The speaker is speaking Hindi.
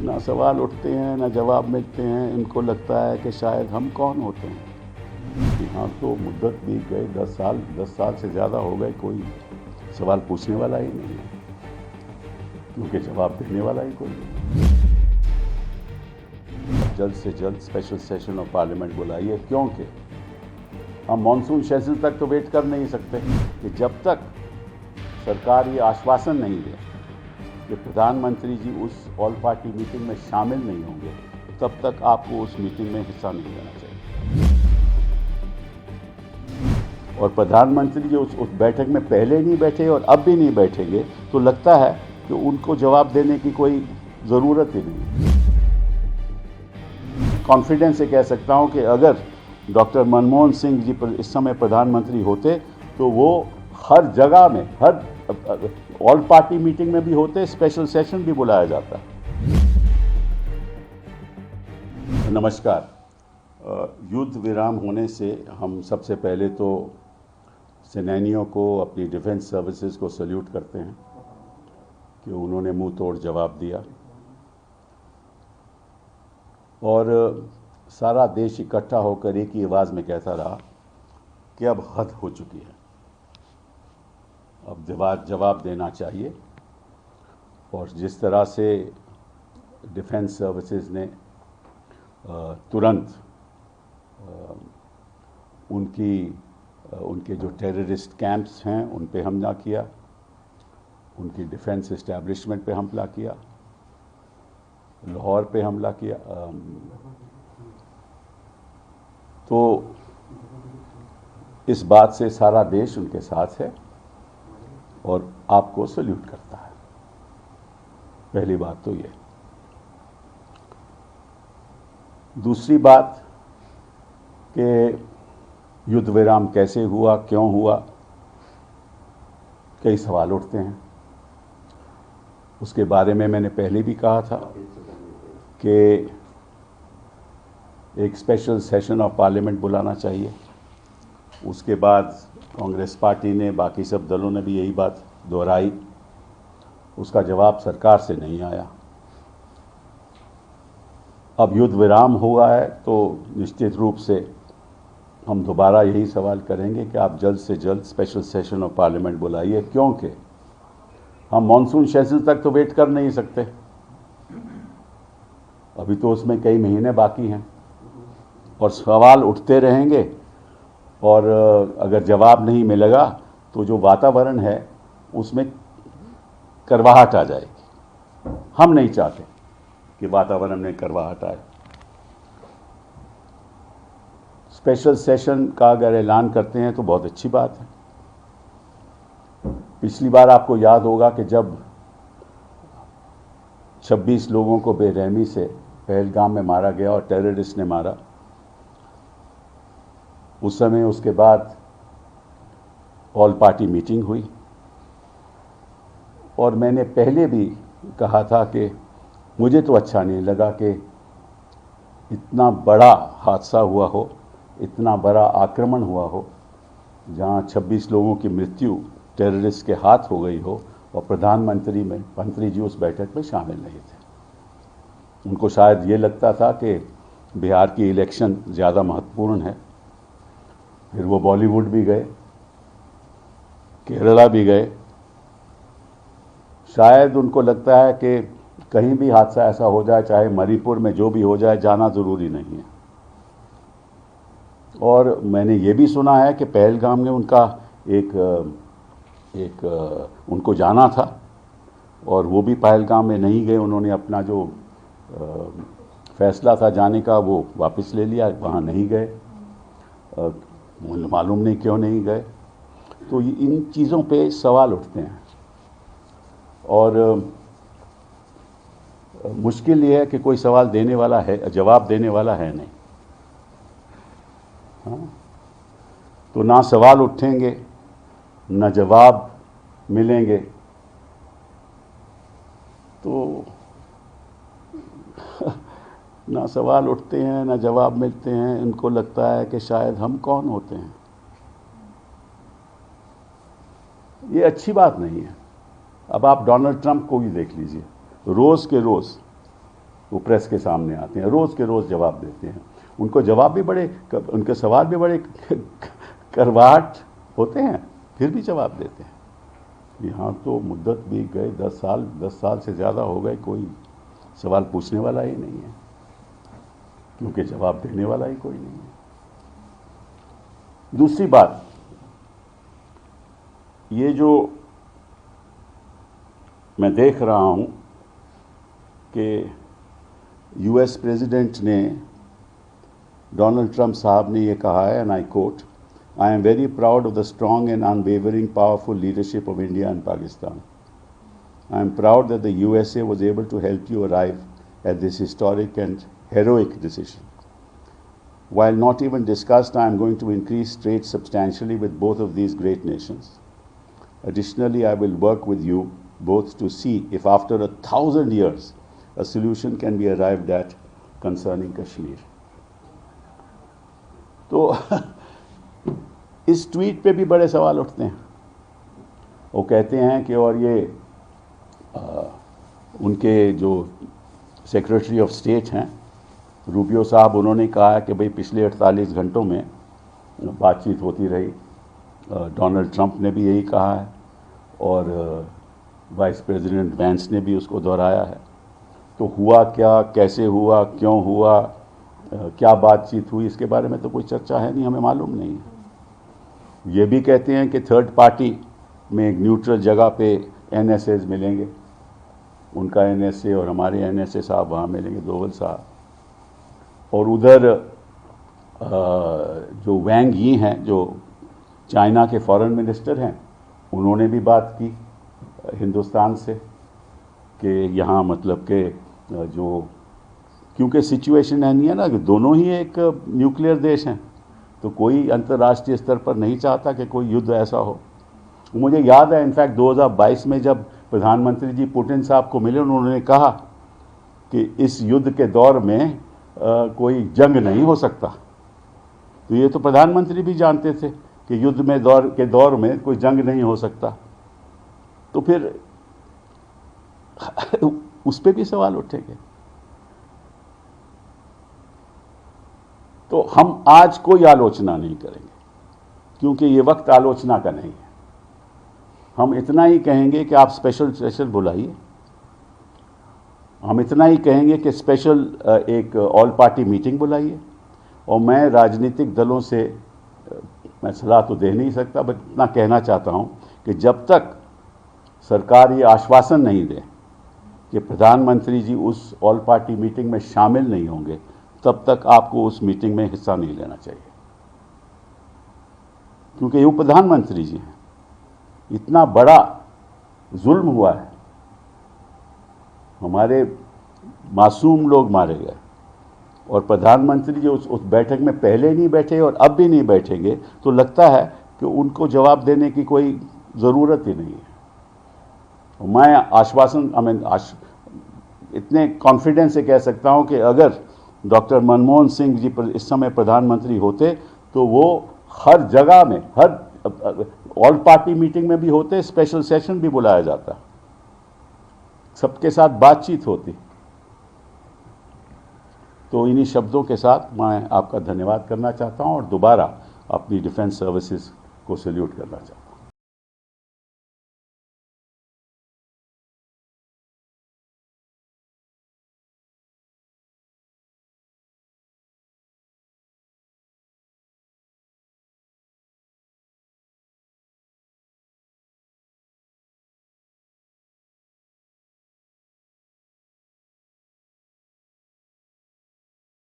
ना सवाल उठते हैं ना जवाब मिलते हैं, इनको लगता है कि शायद हम कौन होते हैं। यहाँ तो मुद्दत बीत गए 10 साल से ज़्यादा हो गए, कोई सवाल पूछने वाला ही नहीं है, क्योंकि जवाब देने वाला ही कोई नहीं। जल्द से जल्द स्पेशल सेशन ऑफ पार्लियामेंट बुलाइए, क्योंकि हम मॉनसून सेशन तक तो वेट कर नहीं सकते कि जब तक सरकार ये आश्वासन नहीं दे कि प्रधानमंत्री जी उस ऑल पार्टी मीटिंग में शामिल नहीं होंगे, तब तक आपको उस मीटिंग में हिस्सा नहीं लेना चाहिए। और प्रधानमंत्री जी उस बैठक में पहले नहीं बैठे और अब भी नहीं बैठेंगे, तो लगता है कि उनको जवाब देने की कोई ज़रूरत ही नहीं। कॉन्फिडेंस से कह सकता हूं कि अगर डॉक्टर मनमोहन सिंह जी इस समय प्रधानमंत्री होते तो वो हर जगह में, हर ऑल पार्टी मीटिंग में भी होते, स्पेशल सेशन भी बुलाया जाता। नमस्कार। युद्ध विराम होने से हम सबसे पहले तो सेनानियों को, अपनी डिफेंस सर्विसेज को सल्यूट करते हैं कि उन्होंने मुंह तोड़ जवाब दिया और सारा देश इकट्ठा होकर एक ही आवाज़ में कहता रहा कि अब हद हो चुकी है, अब जवाब देना चाहिए। और जिस तरह से डिफेंस सर्विसेज ने तुरंत उनके जो टेररिस्ट कैंप्स हैं उन पे हमला किया, उनकी डिफेंस इस्टेब्लिशमेंट पे हमला किया, लाहौर पे हमला किया, तो इस बात से सारा देश उनके साथ है और आपको सल्यूट करता है। पहली बात तो ये। दूसरी बात कि युद्ध विराम कैसे हुआ, क्यों हुआ, कई सवाल उठते हैं। उसके बारे में मैंने पहले भी कहा था कि एक स्पेशल सेशन ऑफ पार्लियामेंट बुलाना चाहिए। उसके बाद कांग्रेस पार्टी ने, बाकी सब दलों ने भी यही बात दोहराई। उसका जवाब सरकार से नहीं आया। अब युद्ध विराम हुआ है तो निश्चित रूप से हम दोबारा यही सवाल करेंगे कि आप जल्द से जल्द स्पेशल सेशन ऑफ पार्लियामेंट बुलाइए, क्योंकि हम मॉनसून सेशन तक तो वेट कर नहीं सकते। अभी तो उसमें कई महीने बाकी हैं और सवाल उठते रहेंगे और अगर जवाब नहीं मिलेगा तो जो वातावरण है उसमें करवाहट आ जाएगी। हम नहीं चाहते कि वातावरण में करवाहट आए। स्पेशल सेशन का अगर ऐलान करते हैं तो बहुत अच्छी बात है। पिछली बार आपको याद होगा कि जब 26 लोगों को बेरहमी से पहलगाम में मारा गया और टेररिस्ट ने मारा, उस समय उसके बाद ऑल पार्टी मीटिंग हुई और मैंने पहले भी कहा था कि मुझे तो अच्छा नहीं लगा कि इतना बड़ा हादसा हुआ हो, इतना बड़ा आक्रमण हुआ हो, जहां 26 लोगों की मृत्यु टेररिस्ट के हाथ हो गई हो और मंत्री जी उस बैठक में शामिल नहीं थे। उनको शायद ये लगता था कि बिहार की इलेक्शन ज़्यादा महत्वपूर्ण है। फिर वो बॉलीवुड भी गए, केरला भी गए। शायद उनको लगता है कि कहीं भी हादसा ऐसा हो जाए, चाहे मणिपुर में जो भी हो जाए, जाना ज़रूरी नहीं है। और मैंने ये भी सुना है कि पहलगाम में उनका उनको जाना था और वो भी पहलगाम में नहीं गए। उन्होंने अपना जो फैसला था जाने का वो वापस ले लिया, वहाँ नहीं गए। मालूम नहीं क्यों नहीं गए। तो इन चीज़ों पे सवाल उठते हैं और मुश्किल ये है कि कोई सवाल देने वाला है, जवाब देने वाला है नहीं। हाँ? तो ना सवाल उठेंगे ना जवाब मिलेंगे, तो ना सवाल उठते हैं ना जवाब मिलते हैं, इनको लगता है कि शायद हम कौन होते हैं। ये अच्छी बात नहीं है। अब आप डोनाल्ड ट्रंप को भी देख लीजिए, रोज़ के रोज़ वो प्रेस के सामने आते हैं, रोज़ के रोज़ जवाब देते हैं। उनको जवाब भी बड़े, उनके सवाल भी बड़े करवाहट होते हैं, फिर भी जवाब देते हैं। यहाँ तो मुद्दत भी गए 10 साल से ज़्यादा हो गए, कोई सवाल पूछने वाला ही नहीं है, क्योंकि जवाब देने वाला ही कोई नहीं है। दूसरी बात, ये जो मैं देख रहा हूँ कि यूएस प्रेसिडेंट ने, डोनाल्ड ट्रंप साहब ने ये कहा है, and I quote, I am very proud of the strong and unwavering powerful leadership of India and Pakistan. I am proud that the USA was able to help you arrive at this historic and heroic decision. While not even discussed, I am going to increase trade substantially with both of these great nations. Additionally, I will work with you both to see if after 1,000 years a solution can be arrived at concerning Kashmir. तो इस ट्वीट पे भी बड़े सवाल उठते हैं। वो कहते हैं कि और ये उनके जो सेक्रेटरी ऑफ स्टेट हैं रूबियो साहब, उन्होंने कहा है कि भाई पिछले 48 घंटों में बातचीत होती रही। डोनाल्ड ट्रंप ने भी यही कहा है और वाइस प्रेसिडेंट वैंस ने भी उसको दोहराया है। तो हुआ क्या, कैसे हुआ, क्यों हुआ, क्या बातचीत हुई, इसके बारे में तो कोई चर्चा है नहीं, हमें मालूम नहीं है। ये भी कहते हैं कि थर्ड पार्टी में एक न्यूट्रल जगह पे एनएसएस मिलेंगे, उनका एनएसए और हमारे एनएसए साहब वहाँ मिलेंगे, दोवल साहब। और उधर जो वैंग यी हैं, जो चाइना के फॉरेन मिनिस्टर हैं, उन्होंने भी बात की हिंदुस्तान से कि यहाँ मतलब कि जो, क्योंकि सिचुएशन है नहीं है ना कि दोनों ही एक न्यूक्लियर देश हैं, तो कोई अंतर्राष्ट्रीय स्तर पर नहीं चाहता कि कोई युद्ध ऐसा हो। मुझे याद है इनफैक्ट 2022 में जब प्रधानमंत्री जी पुतिन साहब को मिले, उन्होंने कहा कि इस युद्ध के दौर में कोई जंग नहीं हो सकता। तो ये तो प्रधानमंत्री भी जानते थे कि युद्ध में दौर में कोई जंग नहीं हो सकता। तो फिर उस पर भी सवाल उठेंगे। तो हम आज कोई आलोचना नहीं करेंगे, क्योंकि ये वक्त आलोचना का नहीं है। हम इतना ही कहेंगे कि आप स्पेशल सेशन बुलाइए, हम इतना ही कहेंगे कि स्पेशल एक ऑल पार्टी मीटिंग बुलाइए। और मैं राजनीतिक दलों से मैं सलाह तो दे नहीं सकता, बट इतना कहना चाहता हूं कि जब तक सरकार ये आश्वासन नहीं दे कि प्रधानमंत्री जी उस ऑल पार्टी मीटिंग में शामिल नहीं होंगे, तब तक आपको उस मीटिंग में हिस्सा नहीं लेना चाहिए, क्योंकि वो प्रधानमंत्री जी हैं। इतना बड़ा जुल्म हुआ है, हमारे मासूम लोग मारे गए, और प्रधानमंत्री जी उस बैठक में पहले नहीं बैठे और अब भी नहीं बैठेंगे, तो लगता है कि उनको जवाब देने की कोई ज़रूरत ही नहीं है। मैं आश्वासन इतने कॉन्फिडेंस से कह सकता हूं कि अगर डॉक्टर मनमोहन सिंह जी इस समय प्रधानमंत्री होते तो वो हर जगह में, हर ऑल पार्टी मीटिंग में भी होते, स्पेशल सेशन भी बुलाया जाता, सबके साथ बातचीत होती। तो इन्हीं शब्दों के साथ मैं आपका धन्यवाद करना चाहता हूं और दोबारा अपनी डिफेंस सर्विसेज को सैल्यूट करना चाहता हूं।